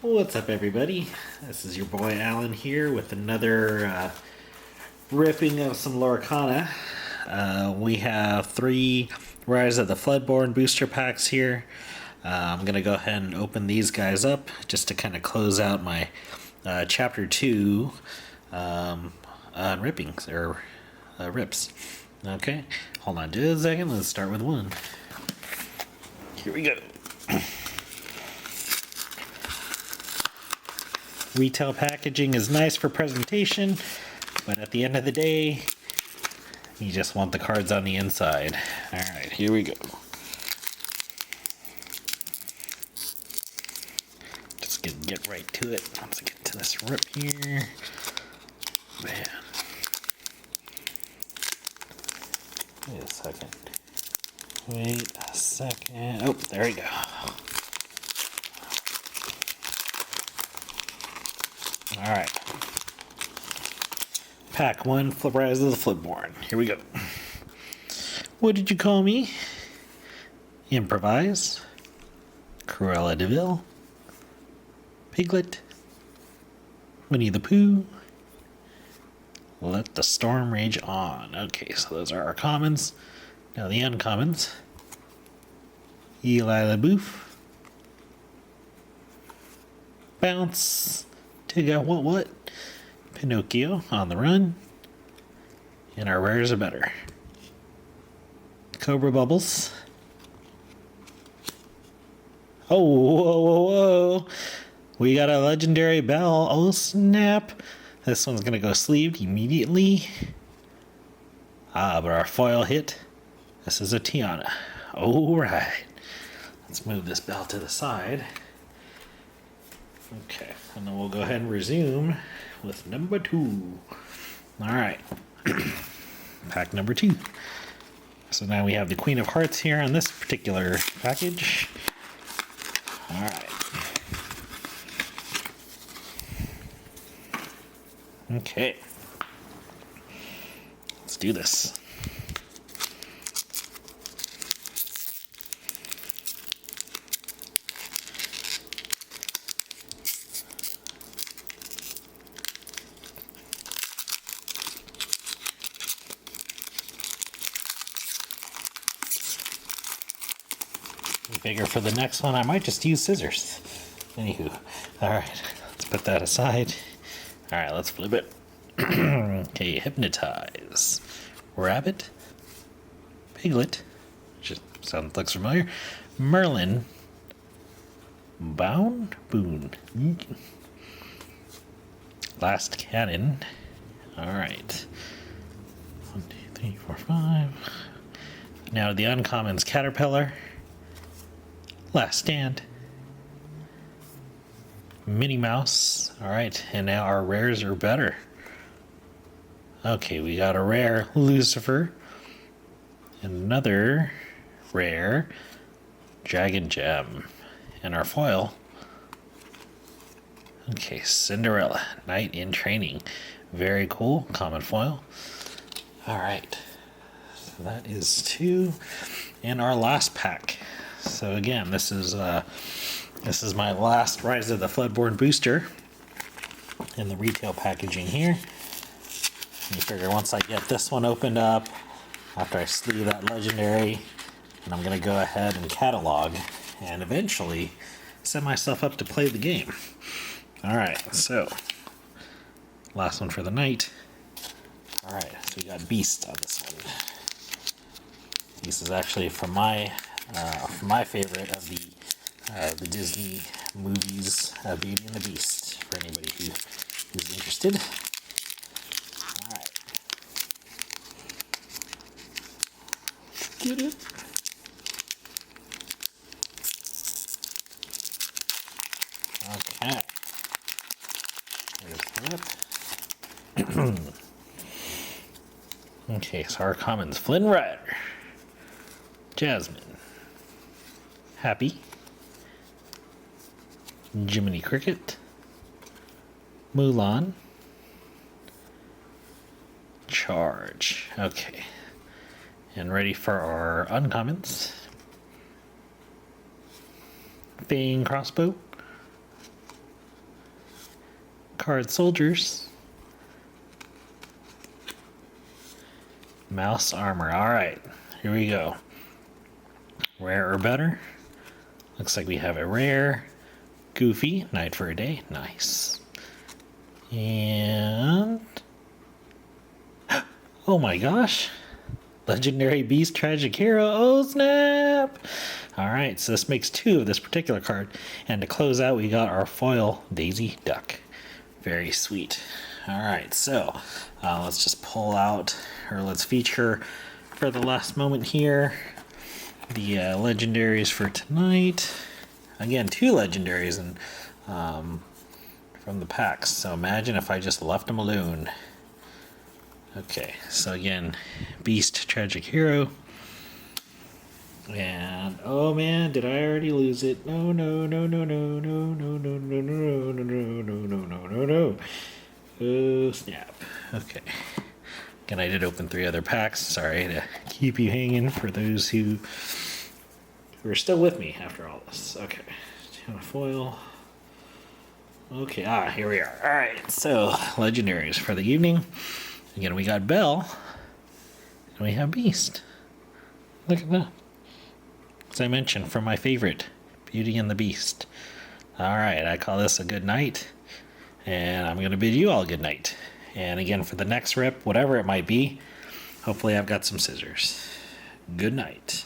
What's up, everybody? This is your boy Alan here with another ripping of some Lorcana. We have 3 Rise of the Floodborn booster packs here. I'm going to go ahead and open these guys up just to kind of close out my Chapter 2 rippings, or rips. Okay, hold on just a second. Let's start with one. Here we go. Retail packaging is nice for presentation, but at the end of the day, you just want the cards on the inside. Alright, here we go. Just gonna get right to it once I get to this rip here. Man. Wait a second. Wait a second. Oh, there we go. Alright. Pack 1, Rise of the Floodborn. Here we go. What did you call me? Improvise. Cruella de Vil. Piglet. Winnie the Pooh. Let the storm rage on. Okay, so those are our commons. Now the uncommons. Eli LaBeouf. Bounce. Take out what? Pinocchio on the run. And our rares are better. Cobra Bubbles. Oh, whoa. We got a legendary bell. Oh, snap. This one's going to go sleeved immediately. But our foil hit. This is a Tiana. Alright. Let's move this bell to the side. Okay, and then we'll go ahead and resume with number 2. Alright. Pack number 2. So now we have the Queen of Hearts here on this particular package. Alright. Okay. Let's do this. Figure for the next one I might just use scissors. Anywho, alright, let's put that aside. Alright, let's flip it. Okay, Hypnotize. Rabbit. Piglet. Just looks familiar. Merlin. Bound. Boon. Last Cannon. Alright. 1, 2, 3, 4, 5. Now the uncommons: Caterpillar. Last Stand. Minnie Mouse. Alright, and now our rares are better. Okay, we got a rare Lucifer. Another rare Dragon Gem. And our foil. Okay, Cinderella. Knight in Training. Very cool. Common foil. Alright. So that is 2. And our last pack. So again, this is my last Rise of the Floodborn booster in the retail packaging here. And you figure once I get this one opened up, after I sleeve that legendary, and I'm going to go ahead and catalog and eventually set myself up to play the game. Alright, so last one for the night. Alright, so we got Beast on this one. Beast is actually from my favorite of the Disney movies, Beauty and the Beast, for anybody who's interested. Alright. Get it? Okay. There's that. Okay, so our commons: Flynn Rider. Jasmine. Happy. Jiminy Cricket. Mulan. Charge. Okay. And ready for our uncommons. Fang Crossbow. card soldiers. Mouse armor. All right, here we go. Rare or better. Looks like we have a rare. Goofy, Night for a Day. Nice. And oh my gosh. Legendary Beast Tragic Hero. Oh snap! Alright, so this makes 2 of this particular card. And to close out, we got our foil Daisy Duck. Very sweet. Alright, so let's just pull out, or let's feature for the last moment here, the legendaries for tonight. Again, 2 legendaries and from the packs. So imagine if I just left them alone. Okay, so again, Beast Tragic Hero. And oh man, did I already lose it? No, no, no, no, no, no, no, no, no, no, no, no, no, no, no, no, no. Oh snap. Okay. Again, I did open 3 other packs. Sorry to keep you hanging for those who are still with me after all this. Okay. Foil. Okay, here we are. Alright, so legendaries for the evening. Again, we got Belle. And we have Beast. Look at that. As I mentioned, from my favorite, Beauty and the Beast. Alright, I call this a good night. And I'm going to bid you all good night. And again, for the next rip, whatever it might be, hopefully I've got some scissors. Good night.